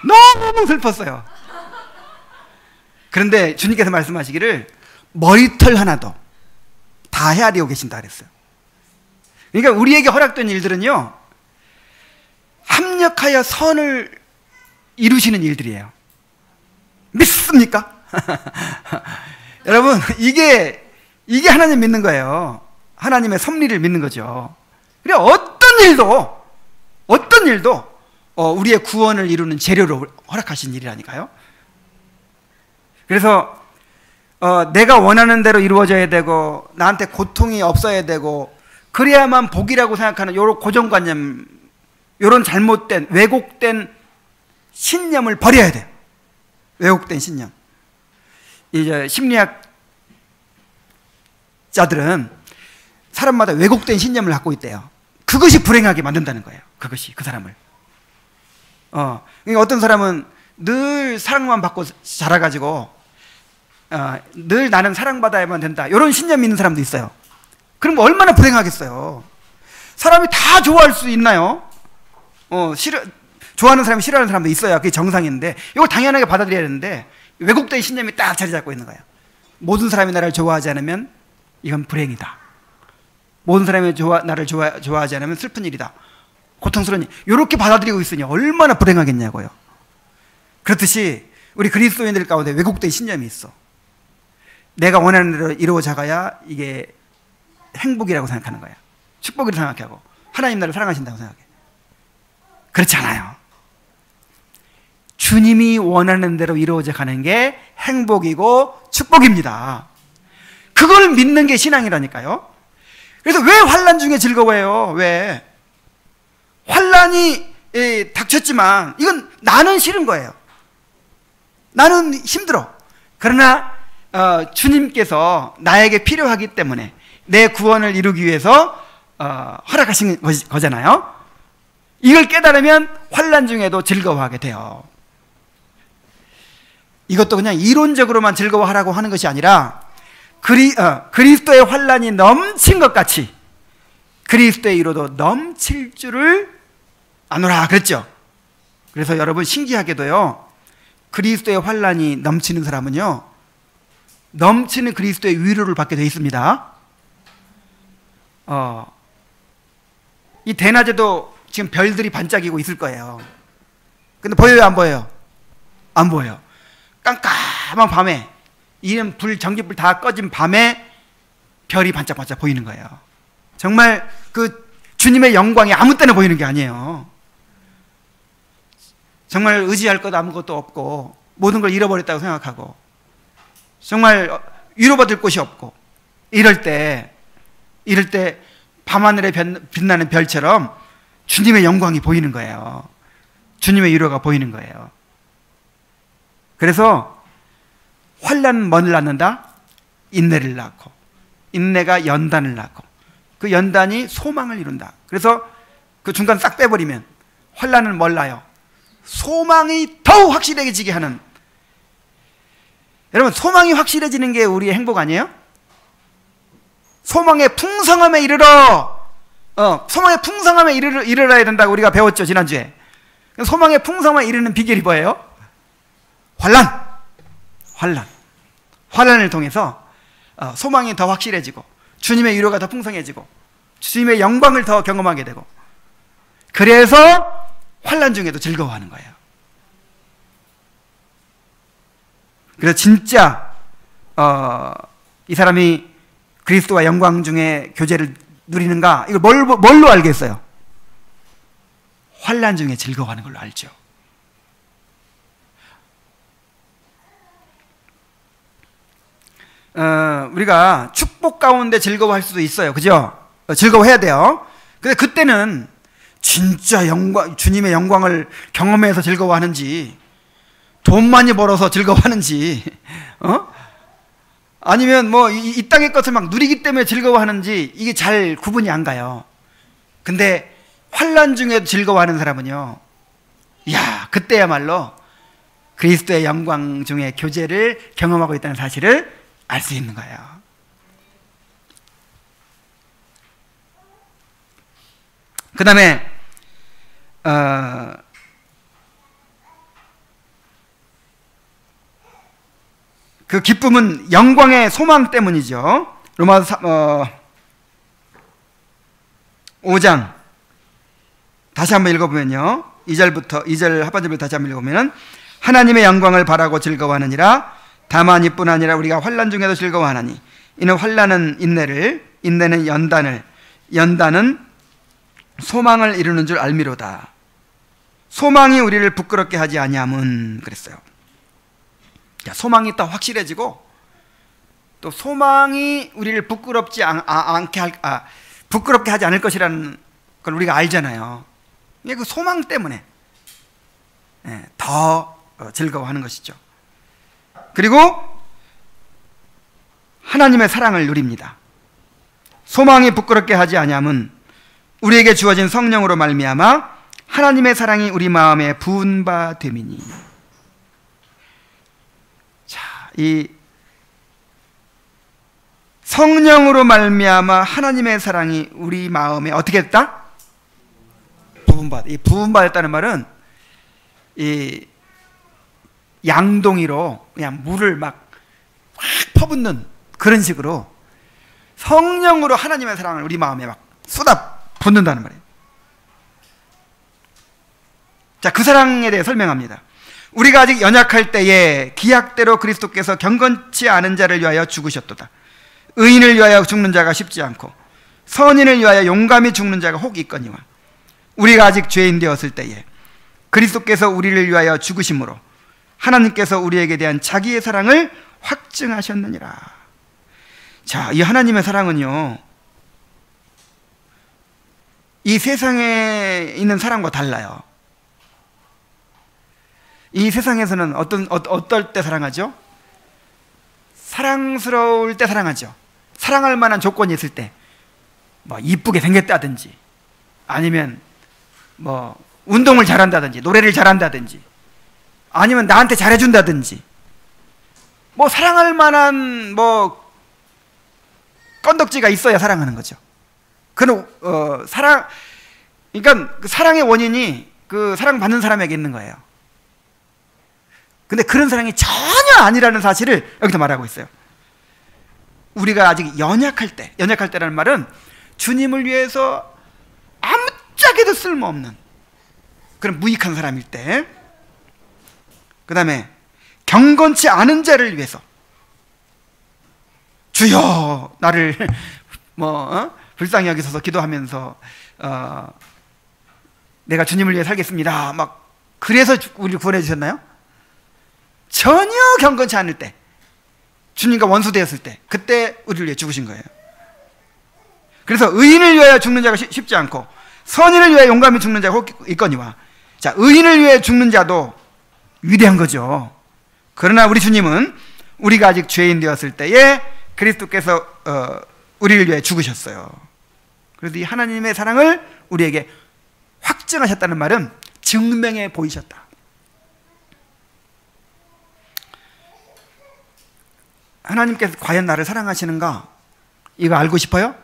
너무 슬펐어요. 그런데 주님께서 말씀하시기를 머리털 하나도 다 헤아리고 계신다 그랬어요. 그러니까 우리에게 허락된 일들은요, 합력하여 선을 이루시는 일들이에요. 믿습니까? 여러분, 이게 하나님 믿는 거예요. 하나님의 섭리를 믿는 거죠. 그래, 어떤 일도 우리의 구원을 이루는 재료로 허락하신 일이라니까요. 그래서 내가 원하는 대로 이루어져야 되고 나한테 고통이 없어야 되고 그래야만 복이라고 생각하는 요런 고정관념, 요런 잘못된 왜곡된 신념을 버려야 돼요. 왜곡된 신념. 이제 심리학자들은 사람마다 왜곡된 신념을 갖고 있대요. 그것이 불행하게 만든다는 거예요. 그것이 그 사람을. 그러니까 어떤 사람은 늘 사랑만 받고 자라가지고 늘 나는 사랑받아야만 된다, 이런 신념이 있는 사람도 있어요. 그럼 얼마나 불행하겠어요. 사람이 다 좋아할 수 있나요? 좋아하는 사람이 싫어하는 사람도 있어야 그게 정상인데, 이걸 당연하게 받아들여야 되는데 왜곡된 신념이 딱 자리 잡고 있는 거예요. 모든 사람이 나를 좋아하지 않으면 이건 불행이다. 모든 사람이 나를 좋아하지 않으면 슬픈 일이다, 고통스러운 일, 이렇게 받아들이고 있으니 얼마나 불행하겠냐고요. 그렇듯이 우리 그리스도인들 가운데 왜곡된 신념이 있어. 내가 원하는 대로 이루어져가야 이게 행복이라고 생각하는 거야. 축복이라고 생각하고 하나님 나를 사랑하신다고 생각해. 그렇지 않아요. 주님이 원하는 대로 이루어져 가는 게 행복이고 축복입니다. 그걸 믿는 게 신앙이라니까요. 그래서 왜 환난 중에 즐거워해요? 왜? 환난이 닥쳤지만 이건 나는 싫은 거예요. 나는 힘들어. 그러나 주님께서 나에게 필요하기 때문에 내 구원을 이루기 위해서 허락하신 거잖아요. 이걸 깨달으면 환난 중에도 즐거워하게 돼요. 이것도 그냥 이론적으로만 즐거워하라고 하는 것이 아니라 그리스도의 환난이 넘친 것 같이 그리스도의 이로도 넘칠 줄을 아노라 그랬죠. 그래서 여러분 신기하게도요, 그리스도의 환난이 넘치는 사람은요 넘치는 그리스도의 위로를 받게 되어 있습니다. 이 대낮에도 지금 별들이 반짝이고 있을 거예요. 근데 보여요, 안 보여요? 안 보여요. 깜깜한 밤에, 이런 전기불 다 꺼진 밤에 별이 반짝반짝 보이는 거예요. 정말 그 주님의 영광이 아무 때나 보이는 게 아니에요. 정말 의지할 것 아무것도 없고 모든 걸 잃어버렸다고 생각하고 정말 위로받을 곳이 없고 이럴 때 밤하늘에 빛나는 별처럼 주님의 영광이 보이는 거예요. 주님의 위로가 보이는 거예요. 그래서 환난은 뭐를 낳는다? 인내를 낳고, 인내가 연단을 낳고, 그 연단이 소망을 이룬다. 그래서 그 중간 싹 빼버리면 환난은 뭘 낳아요? 소망이 더욱 확실해지게 하는. 여러분, 소망이 확실해지는 게 우리의 행복 아니에요? 소망의 풍성함에 이르러, 소망의 풍성함에 이르러야 된다고 우리가 배웠죠, 지난주에. 소망의 풍성함에 이르는 비결이 뭐예요? 환난을 통해서 소망이 더 확실해지고 주님의 위로가 더 풍성해지고 주님의 영광을 더 경험하게 되고, 그래서 환난 중에도 즐거워하는 거예요. 그래서 진짜 이 사람이 그리스도와 영광 중에 교제를 누리는가, 이걸 뭘로 알겠어요? 환난 중에 즐거워하는 걸로 알죠. 우리가 축복 가운데 즐거워할 수도 있어요. 그죠? 즐거워해야 돼요. 근데 그때는 진짜 주님의 영광을 경험해서 즐거워하는지, 돈 많이 벌어서 즐거워하는지, 아니면 뭐 이 땅의 것을 막 누리기 때문에 즐거워하는지, 이게 잘 구분이 안 가요. 근데 환난 중에 즐거워하는 사람은요, 이야, 그때야말로 그리스도의 영광 중에 교제를 경험하고 있다는 사실을 알 수 있는 거예요. 그 다음에 그 기쁨은 영광의 소망 때문이죠. 로마서 5장 다시 한번 읽어보면요, 2절 하반절부터 다시 한번 읽어보면, 하나님의 영광을 바라고 즐거워하느니라. 다만 이뿐 아니라 우리가 환난 중에도 즐거워하나니 이는 환난은 인내를, 인내는 연단을, 연단은 소망을 이루는 줄 알미로다. 소망이 우리를 부끄럽게 하지 아니함은, 그랬어요. 소망이 더 확실해지고, 또 소망이 우리를 부끄럽게 하지 않을 것이라는 걸 우리가 알잖아요. 그 소망 때문에 더 즐거워하는 것이죠. 그리고 하나님의 사랑을 누립니다. 소망이 부끄럽게 하지 아니함은 우리에게 주어진 성령으로 말미암아 하나님의 사랑이 우리 마음에 부은 바 됨이니. 자, 이 성령으로 말미암아 하나님의 사랑이 우리 마음에 어떻게 했다? 이 부은받았다는 말은 이 양동이로 그냥 물을 막 확 퍼붓는 그런 식으로 성령으로 하나님의 사랑을 우리 마음에 막 쏟아 붓는다는 말이에요. 자, 그 사랑에 대해 설명합니다. 우리가 아직 연약할 때에 기약대로 그리스도께서 경건치 않은 자를 위하여 죽으셨도다. 의인을 위하여 죽는 자가 쉽지 않고 선인을 위하여 용감히 죽는 자가 혹 있거니와, 우리가 아직 죄인 되었을 때에 그리스도께서 우리를 위하여 죽으심으로 하나님께서 우리에게 대한 자기의 사랑을 확증하셨느니라. 자, 이 하나님의 사랑은요, 이 세상에 있는 사랑과 달라요. 이 세상에서는 어떨 때 사랑하죠? 사랑스러울 때 사랑하죠. 사랑할 만한 조건이 있을 때, 뭐 이쁘게 생겼다든지, 아니면 뭐 운동을 잘한다든지, 노래를 잘한다든지, 아니면 나한테 잘해준다든지, 뭐 사랑할 만한 뭐 건덕지가 있어야 사랑하는 거죠. 그는 그러니까 그 사랑의 원인이 그 사랑받는 사람에게 있는 거예요. 근데 그런 사랑이 전혀 아니라는 사실을 여기서 말하고 있어요. 우리가 아직 연약할 때라는 말은 주님을 위해서 아무짝에도 쓸모없는 그런 무익한 사람일 때, 그 다음에 경건치 않은 자를 위해서, 주여 나를 불쌍히 여기소서 기도하면서 내가 주님을 위해 살겠습니다, 막 그래서 우리를 구원해 주셨나요? 전혀 경건치 않을 때, 주님과 원수되었을 때, 그때 우리를 위해 죽으신 거예요. 그래서 의인을 위하여 죽는 자가 쉽지 않고 선인을 위하여 용감히 죽는 자가 혹 있거니와. 자, 의인을 위해 죽는 자도 위대한 거죠. 그러나 우리 주님은 우리가 아직 죄인 되었을 때에 그리스도께서 우리를 위해 죽으셨어요. 그래서 이 하나님의 사랑을 우리에게 확증하셨다는 말은 증명해 보이셨다. 하나님께서 과연 나를 사랑하시는가? 이거 알고 싶어요?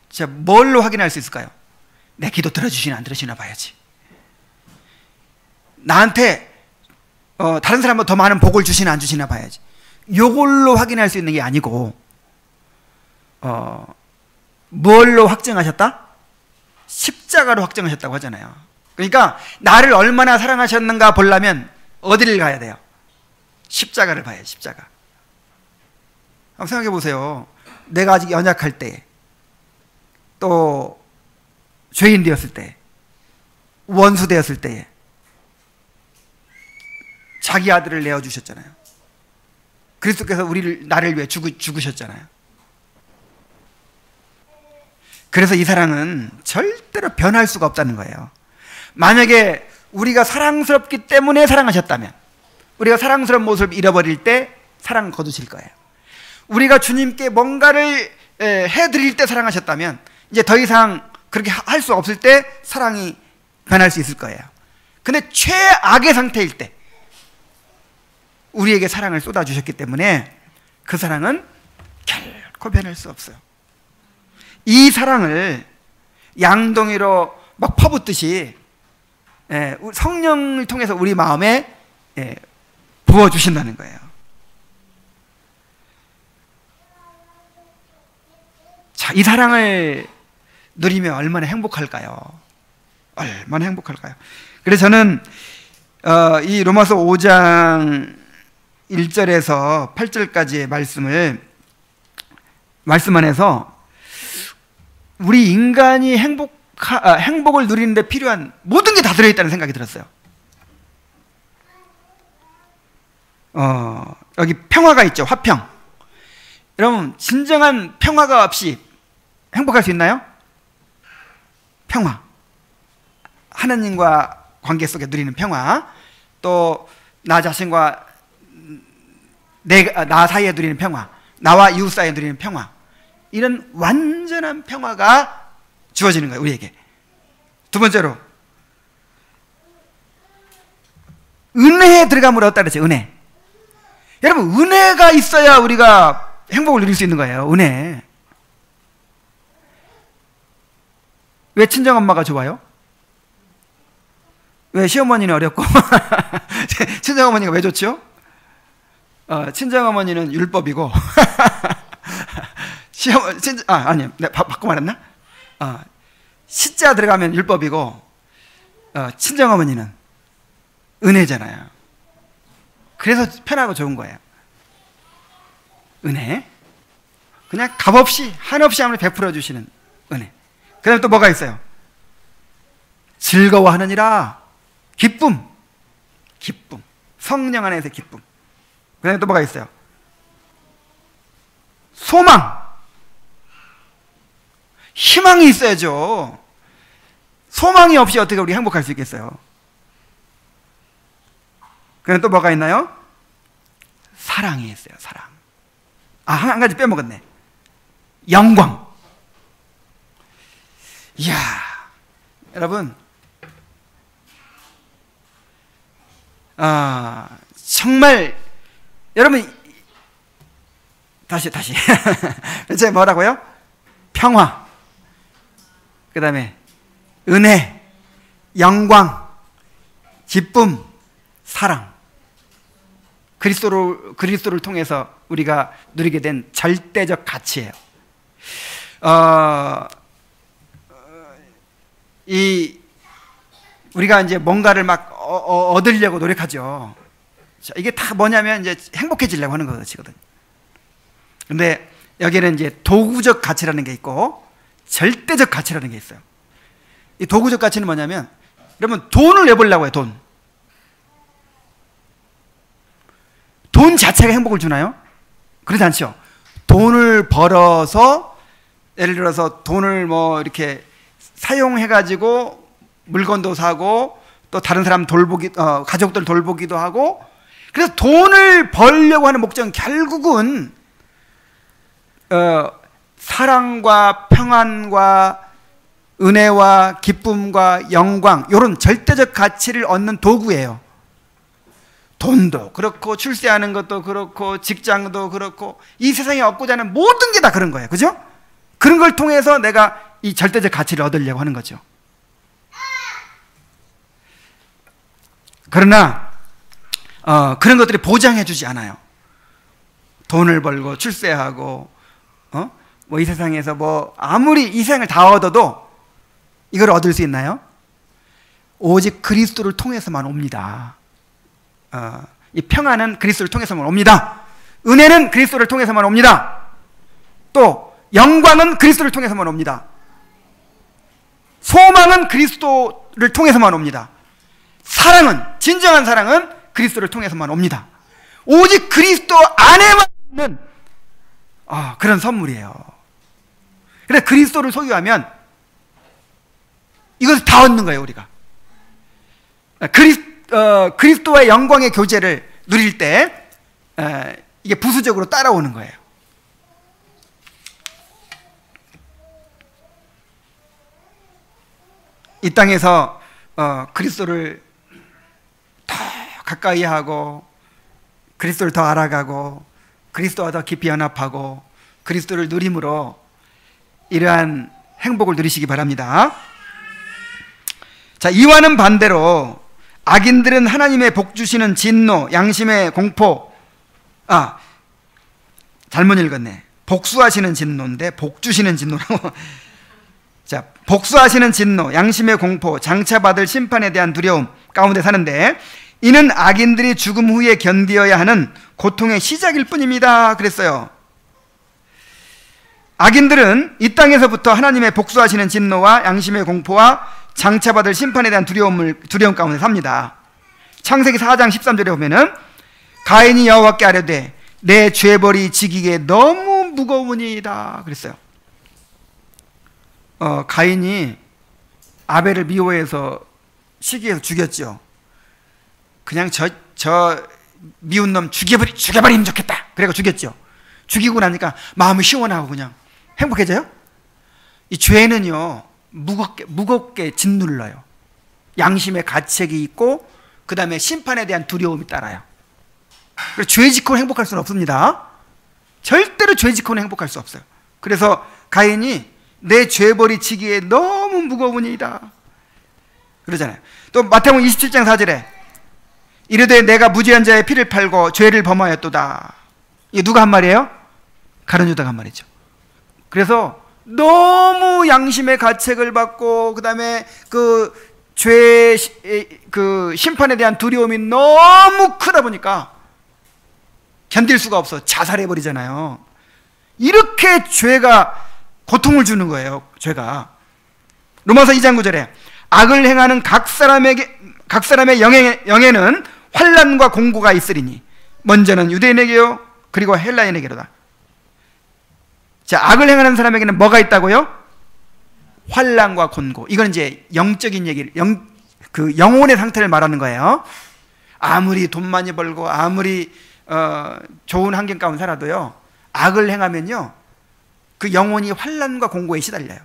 자, 뭘로 확인할 수 있을까요? 내 기도 들어주시나 안 들으시나 봐야지. 나한테 다른 사람보다 더 많은 복을 주시나 안 주시나 봐야지. 요걸로 확인할 수 있는 게 아니고, 뭘로 확증하셨다? 십자가로 확증하셨다고 하잖아요. 그러니까 나를 얼마나 사랑하셨는가 보려면 어디를 가야 돼요? 십자가를 봐야지. 십자가. 한번 생각해 보세요. 내가 아직 연약할 때, 또 죄인 되었을 때, 원수 되었을 때에 자기 아들을 내어주셨잖아요. 그리스도께서 나를 위해 죽으셨잖아요. 그래서 이 사랑은 절대로 변할 수가 없다는 거예요. 만약에 우리가 사랑스럽기 때문에 사랑하셨다면, 우리가 사랑스러운 모습을 잃어버릴 때 사랑을 거두실 거예요. 우리가 주님께 뭔가를 해드릴 때 사랑하셨다면 이제 더 이상 그렇게 할 수 없을 때 사랑이 변할 수 있을 거예요. 근데 최악의 상태일 때 우리에게 사랑을 쏟아주셨기 때문에 그 사랑은 결코 변할 수 없어요. 이 사랑을 양동이로 막 퍼붓듯이 성령을 통해서 우리 마음에 부어주신다는 거예요. 자, 이 사랑을 누리면 얼마나 행복할까요? 얼마나 행복할까요? 그래서 저는 이 로마서 5장 1절에서 8절까지의 말씀 안에서 우리 인간이 행복을 누리는 데 필요한 모든 게 다 들어있다는 생각이 들었어요. 여기 평화가 있죠. 화평. 여러분, 진정한 평화가 없이 행복할 수 있나요? 평화. 하나님과 관계 속에 누리는 평화, 또 나 자신과 나 사이에 누리는 평화, 나와 이웃 사이에 누리는 평화, 이런 완전한 평화가 주어지는 거예요, 우리에게. 두 번째로, 은혜에 들어감으로 얻다 그랬어요. 은혜. 여러분, 은혜가 있어야 우리가 행복을 누릴 수 있는 거예요. 은혜. 왜 친정엄마가 좋아요? 왜 시어머니는 어렵고 친정어머니가 왜 좋죠? 친정어머니는 율법이고 아니요, 내가 바꿔 말했나? 시자 들어가면 율법이고 친정어머니는 은혜잖아요. 그래서 편하고 좋은 거예요. 은혜. 그냥 값없이 한없이 아무리 베풀어 주시는 은혜. 그 다음에 또 뭐가 있어요? 즐거워하느니라. 기쁨. 성령 안에서 기쁨. 그 다음에 또 뭐가 있어요? 소망, 희망이 있어야죠. 소망이 없이 어떻게 우리 행복할 수 있겠어요? 그럼 또 뭐가 있나요? 사랑이 있어요. 사랑. 한 가지 빼먹었네. 영광. 이야, 여러분, 정말 여러분, 다시 제가 뭐라고요? 평화, 그 다음에 은혜, 영광, 기쁨, 사랑. 그리스도를 통해서 우리가 누리게 된 절대적 가치예요. 우리가 이제 뭔가를 막 얻으려고 노력하죠. 자, 이게 다 뭐냐면 이제 행복해지려고 하는 것이거든요. 근데 여기는 이제 도구적 가치라는 게 있고 절대적 가치라는 게 있어요. 이 도구적 가치는 뭐냐면, 여러분, 돈을 내보려고 해요. 돈 자체가 행복을 주나요? 그렇지 않죠. 돈을 벌어서, 예를 들어서 돈을 뭐 이렇게 사용해가지고 물건도 사고, 또 다른 사람 가족들 돌보기도 하고, 그래서 돈을 벌려고 하는 목적은 결국은 사랑과 평안과 은혜와 기쁨과 영광, 이런 절대적 가치를 얻는 도구예요. 돈도 그렇고 출세하는 것도 그렇고 직장도 그렇고 이 세상에 얻고자 하는 모든 게 다 그런 거예요. 그죠? 그런 걸 통해서 내가 이 절대적 가치를 얻으려고 하는 거죠. 그러나 그런 것들이 보장해 주지 않아요. 돈을 벌고 출세하고 뭐 이 세상에서 뭐 아무리 이 세상을 다 얻어도 이걸 얻을 수 있나요? 오직 그리스도를 통해서만 옵니다. 이 평안은 그리스도를 통해서만 옵니다. 은혜는 그리스도를 통해서만 옵니다. 또 영광은 그리스도를 통해서만 옵니다. 소망은 그리스도를 통해서만 옵니다. 사랑은, 진정한 사랑은 그리스도를 통해서만 옵니다. 오직 그리스도 안에만 있는 그런 선물이에요. 그래서 그리스도를 소유하면 이것을 다 얻는 거예요. 우리가 그리스도와의 영광의 교제를 누릴 때 이게 부수적으로 따라오는 거예요. 이 땅에서 그리스도를 더 가까이 하고 그리스도를 더 알아가고 그리스도와 더 깊이 연합하고 그리스도를 누림으로 이러한 행복을 누리시기 바랍니다. 자, 이와는 반대로 악인들은 하나님의 복 주시는 진노, 양심의 공포, 잘못 읽었네. 복수하시는 진노인데 복 주시는 진노라고. 자, 복수하시는 진노, 양심의 공포, 장차받을 심판에 대한 두려움 가운데 사는데 이는 악인들이 죽음 후에 견디어야 하는 고통의 시작일 뿐입니다. 그랬어요. 악인들은 이 땅에서부터 하나님의 복수하시는 진노와 양심의 공포와 장차받을 심판에 대한 두려움 가운데 삽니다. 창세기 4장 13절에 보면은 가인이 여호와께 아뢰되 내 죄벌이 지기에 너무 무거우니이다 그랬어요. 가인이 아벨을 미워해서 시기해서 죽였죠. 그냥 저 미운 놈 죽여버리면 좋겠다. 그래서 죽였죠. 죽이고 나니까 마음이 시원하고 그냥 행복해져요. 이 죄는요 무겁게 짓눌러요. 양심의 가책이 있고 그 다음에 심판에 대한 두려움이 따라요. 그래서 죄 짓고는 행복할 수는 없습니다. 절대로 죄 짓고는 행복할 수 없어요. 그래서 가인이 내 죄벌이 지기에 너무 무거우니이다 그러잖아요. 또 마태복음 27장 4절에 이르되 내가 무죄한 자의 피를 팔고 죄를 범하였도다. 이게 누가 한 말이에요? 가룟 유다가 한 말이죠. 그래서 너무 양심의 가책을 받고 그 다음에 심판에 대한 두려움이 너무 크다 보니까 견딜 수가 없어 자살해버리잖아요. 이렇게 죄가 고통을 주는 거예요. 죄가. 로마서 2장 9절에 악을 행하는 각 사람의 영에는 환난과 공고가 있으리니 먼저는 유대인에게요 그리고 헬라인에게로다. 자, 악을 행하는 사람에게는 뭐가 있다고요? 환난과 곤고. 이건 이제 영적인 얘기를, 그 영혼의 상태를 말하는 거예요. 아무리 돈 많이 벌고 아무리 좋은 환경 가운데 살아도요, 악을 행하면요, 그 영혼이 환난과 공고에 시달려요.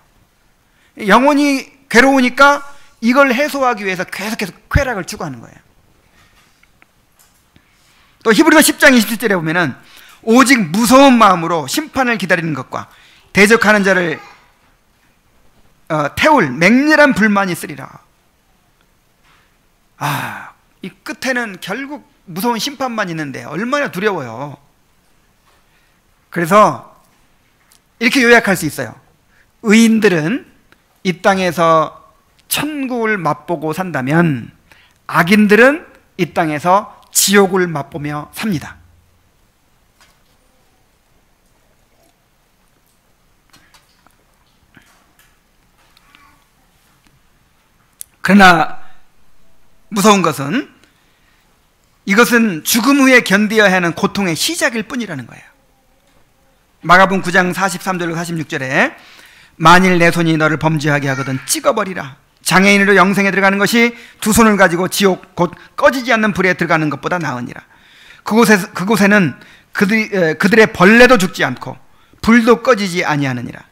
영혼이 괴로우니까 이걸 해소하기 위해서 계속해서 쾌락을 추구하는 거예요. 또 히브리서 10장 27절에 보면은 오직 무서운 마음으로 심판을 기다리는 것과 대적하는 자를 태울 맹렬한 불만이 있으리라. 이 끝에는 결국 무서운 심판만 있는데 얼마나 두려워요. 그래서 이렇게 요약할 수 있어요. 의인들은 이 땅에서 천국을 맛보고 산다면 악인들은 이 땅에서 지옥을 맛보며 삽니다. 그러나 무서운 것은 이것은 죽음 후에 견뎌야 하는 고통의 시작일 뿐이라는 거예요. 마가복음 9장 43절로 46절에 만일 내 손이 너를 범죄하게 하거든 찍어버리라. 장애인으로 영생에 들어가는 것이 두 손을 가지고 지옥 곧 꺼지지 않는 불에 들어가는 것보다 나으니라. 그곳에는 그들의 벌레도 죽지 않고 불도 꺼지지 아니하느니라.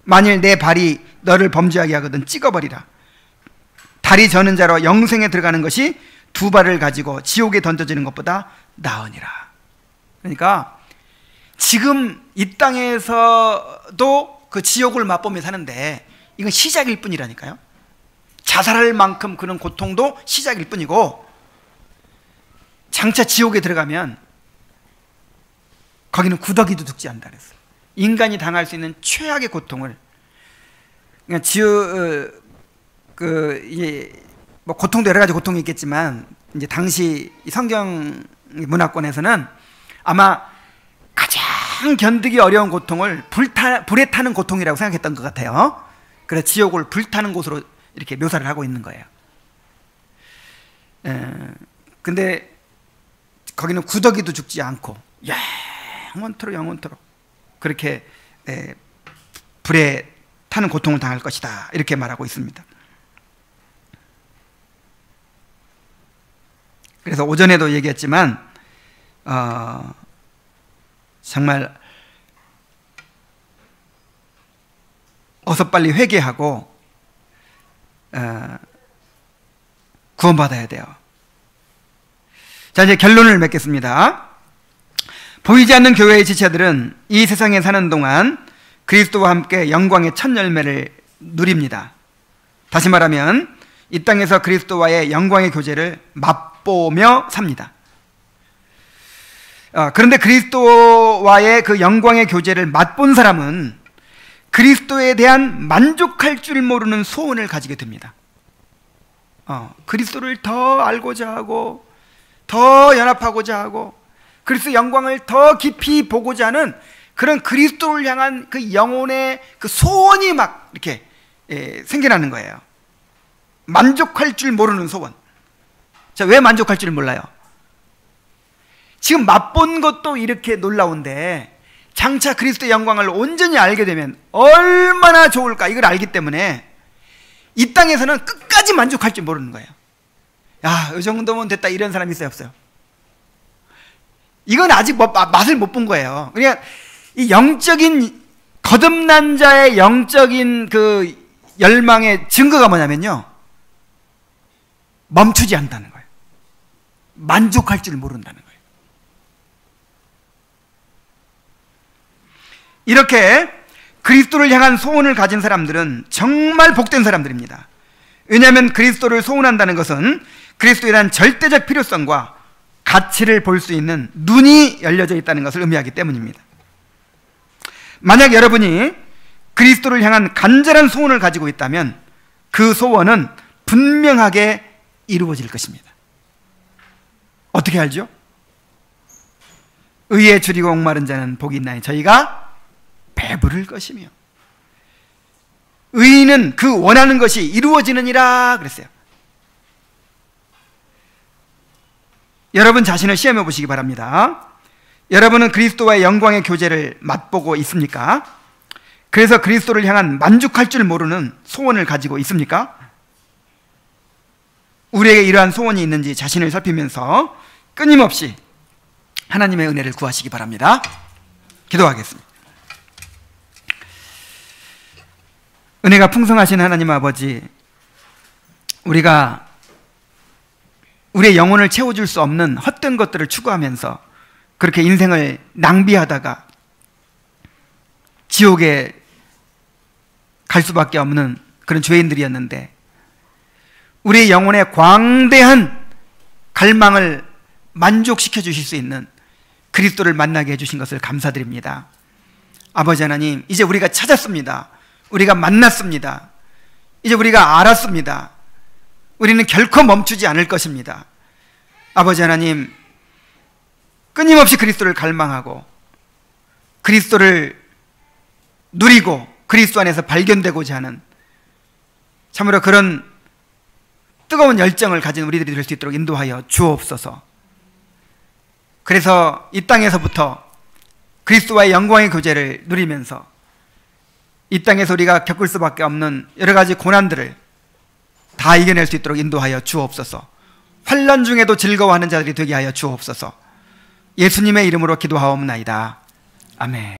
만일 내 발이 너를 범죄하게 하거든 찍어버리라. 다리 저는 자로 영생에 들어가는 것이 두 발을 가지고 지옥에 던져지는 것보다 나으니라. 그러니까 지금 이 땅에서도 그 지옥을 맛보며 사는데 이건 시작일 뿐이라니까요. 자살할 만큼 그런 고통도 시작일 뿐이고, 장차 지옥에 들어가면 거기는 구더기도 죽지 않는다 그랬어요. 인간이 당할 수 있는 최악의 고통을, 그러니까 뭐 고통도 여러 가지 고통이 있겠지만 이제 당시 성경 문화권에서는 아마 가장 견디기 어려운 고통을 불에 타는 고통이라고 생각했던 것 같아요. 그래서 지옥을 불타는 곳으로 이렇게 묘사를 하고 있는 거예요. 근데 거기는 구더기도 죽지 않고 영원토록 그렇게 불에 타는 고통을 당할 것이다, 이렇게 말하고 있습니다. 그래서 오전에도 얘기했지만 정말 어서 빨리 회개하고 구원받아야 돼요. 자, 이제 결론을 맺겠습니다. 보이지 않는 교회의 지체들은 이 세상에 사는 동안 그리스도와 함께 영광의 첫 열매를 누립니다. 다시 말하면 이 땅에서 그리스도와의 영광의 교제를 맛보며 삽니다. 그런데 그리스도와의 그 영광의 교제를 맛본 사람은 그리스도에 대한 만족할 줄 모르는 소원을 가지게 됩니다. 그리스도를 더 알고자 하고 더 연합하고자 하고 그리스도 영광을 더 깊이 보고자 하는 그런 그리스도를 향한 그 영혼의 그 소원이 막 이렇게 생겨나는 거예요. 만족할 줄 모르는 소원. 자, 왜 만족할 줄 몰라요? 지금 맛본 것도 이렇게 놀라운데 장차 그리스도의 영광을 온전히 알게 되면 얼마나 좋을까, 이걸 알기 때문에 이 땅에서는 끝까지 만족할 줄 모르는 거예요. 야, 이 정도면 됐다, 이런 사람이 있어요, 없어요? 이건 아직 맛을 못 본 거예요. 그러니까 이 영적인 거듭난 자의 영적인 그 열망의 증거가 뭐냐면요, 멈추지 않는다는 거예요. 만족할 줄 모른다는 거예요. 이렇게 그리스도를 향한 소원을 가진 사람들은 정말 복된 사람들입니다. 왜냐하면 그리스도를 소원한다는 것은 그리스도에 대한 절대적 필요성과 가치를 볼 수 있는 눈이 열려져 있다는 것을 의미하기 때문입니다. 만약 여러분이 그리스도를 향한 간절한 소원을 가지고 있다면 그 소원은 분명하게 이루어질 것입니다. 어떻게 알죠? 의에 줄이고 목마른 자는 복이 있나니 저희가 배부를 것이며, 의인은 그 원하는 것이 이루어지느니라 그랬어요. 여러분 자신을 시험해 보시기 바랍니다. 여러분은 그리스도와의 영광의 교제를 맛보고 있습니까? 그래서 그리스도를 향한 만족할 줄 모르는 소원을 가지고 있습니까? 우리에게 이러한 소원이 있는지 자신을 살피면서 끊임없이 하나님의 은혜를 구하시기 바랍니다. 기도하겠습니다. 은혜가 풍성하신 하나님 아버지, 우리가 우리의 영혼을 채워줄 수 없는 헛된 것들을 추구하면서 그렇게 인생을 낭비하다가 지옥에 갈 수밖에 없는 그런 죄인들이었는데, 우리의 영혼의 광대한 갈망을 만족시켜 주실 수 있는 그리스도를 만나게 해주신 것을 감사드립니다. 아버지 하나님, 이제 우리가 찾았습니다. 우리가 만났습니다. 이제 우리가 알았습니다. 우리는 결코 멈추지 않을 것입니다. 아버지 하나님, 끊임없이 그리스도를 갈망하고 그리스도를 누리고 그리스도 안에서 발견되고자 하는 참으로 그런 뜨거운 열정을 가진 우리들이 될 수 있도록 인도하여 주옵소서. 그래서 이 땅에서부터 그리스도와의 영광의 교제를 누리면서 이 땅에서 우리가 겪을 수밖에 없는 여러 가지 고난들을 다 이겨낼 수 있도록 인도하여 주옵소서. 환난 중에도 즐거워하는 자들이 되게 하여 주옵소서. 예수님의 이름으로 기도하옵나이다. 아멘.